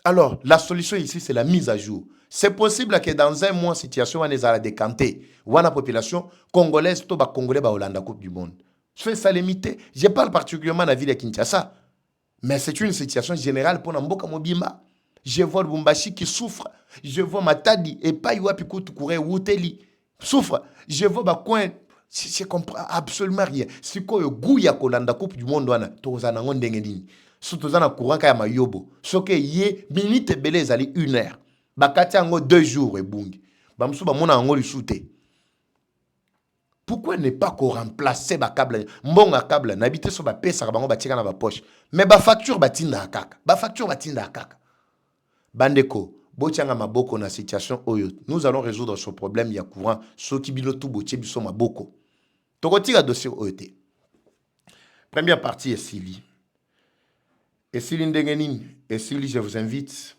A: Alors, la solution ici, c'est la mise à jour. C'est possible que dans un mois, situation va nous décanter. Ou la population congolaise, tout va congolais, va Hollande Coupe du Monde. C'est ça limité. Je parle particulièrement de la ville de Kinshasa. Mais c'est une situation générale pour Namboka Mobimba. Je vois le Bumbashi qui souffre. Je vois Matadi et pas Iwapikou Toukouré Wouteli souffre. Je vois Bakouen. Je comprends absolument rien. C'est quoi le goût ya Hollande Coupe du Monde? Tout ça, on surtout dans le courant kaya mayobo soke ye minute belé zali 1 heure bakati ango 2 jours et bungi bamsu ba mona ango lisute. Pourquoi ne pas qu'on remplace ba câble mbonga câble n'habite so ba pesa ka bango batika na ba poche mais ba facture batinda kaka bandeko botianga maboko na situation oyo nous allons résoudre ce problème ya courant soki bino tout botie biso maboko tokotika dossier oyo te. Première partie est Sylvie. Et si je vous invite,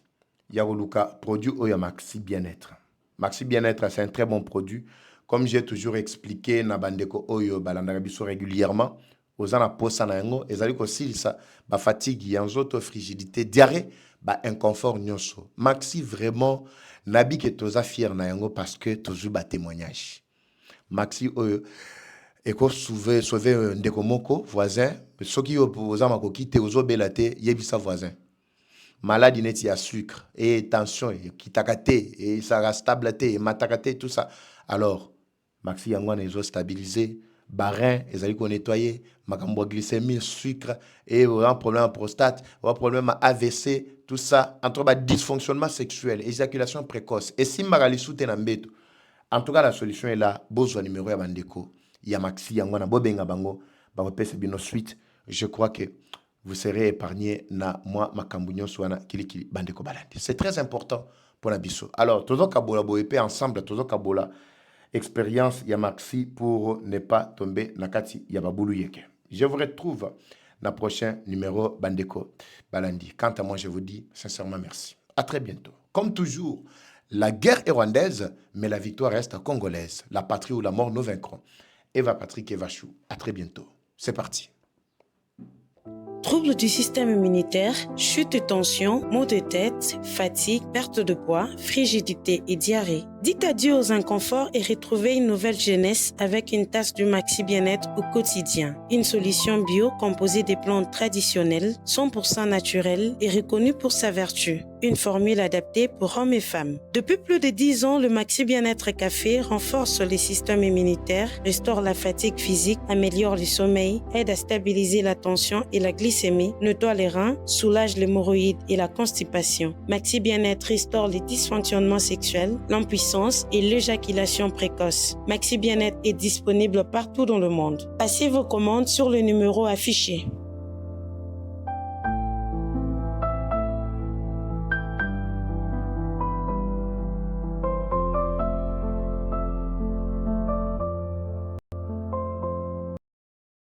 A: Yaroluka, produit Oya Maxi Bien-être. Maxi Bien-être, c'est un très bon produit. Comme j'ai toujours expliqué, na bandeko Oyo balandarabiso régulièrement, aux ana posa na yango, ezali aussi ça, ba fatigue, yanzoto frigidité, diarrhée, ba inconfort nyonso. Maxi vraiment, nabi ke toza fier na yango parce que tozu ba témoignage. Maxi Oyo, et qu'on sauver ndeko moko voisin ceux qui opposent ma kokite ozo belate yebisa voisin maladie neti à sucre et tension et qui takate et ça reste stabilité et matakate tout ça alors maxi yangwana ezo stabiliser barin ezali ko nettoyer makambo glycémie sucre et un problème prostate un problème AVC tout ça entre ba dysfonctionnement sexuel éjaculation précoce et si marali soute na mbeto en tout cas la solution est là besoin numéro ya bandeko ya maxi yangwana bobenga bango ba pese bino suite. Je crois que vous serez épargné na moi makambu nyonso wana kili bandeko balandi. C'est très important pour la biso. Alors tozo kabola boepe ensemble tozo kabola expérience ya maxi pour ne pas tomber na kati ya babulu yeke. Je vous retrouve dans le prochain numéro bandeko balandi. Quant à moi je vous dis sincèrement merci. À très bientôt. Comme toujours, la guerre est rwandaise mais la victoire reste congolaise. La patrie ou la mort nous vaincrons. Eva Patrick Evachou. À très bientôt. C'est parti.
E: Troubles du système immunitaire, chute de tension, maux de tête, fatigue, perte de poids, frigidité et diarrhée. Dites adieu aux inconforts et retrouvez une nouvelle jeunesse avec une tasse du Maxi Bien-être au quotidien. Une solution bio composée des plantes traditionnelles, 100% naturelles et reconnue pour sa vertu. Une formule adaptée pour hommes et femmes. Depuis plus de 10 ans, le Maxi Bien-être Café renforce les systèmes immunitaires, restaure la fatigue physique, améliore le sommeil, aide à stabiliser la tension et la glycémie, nettoie les reins, soulage l'hémorroïde et la constipation. Maxi Bien-être restaure les dysfonctionnements sexuels, l'impuissance et l'éjaculation précoce. Maxi Bien-être est disponible partout dans le monde. Passez vos commandes sur le numéro affiché.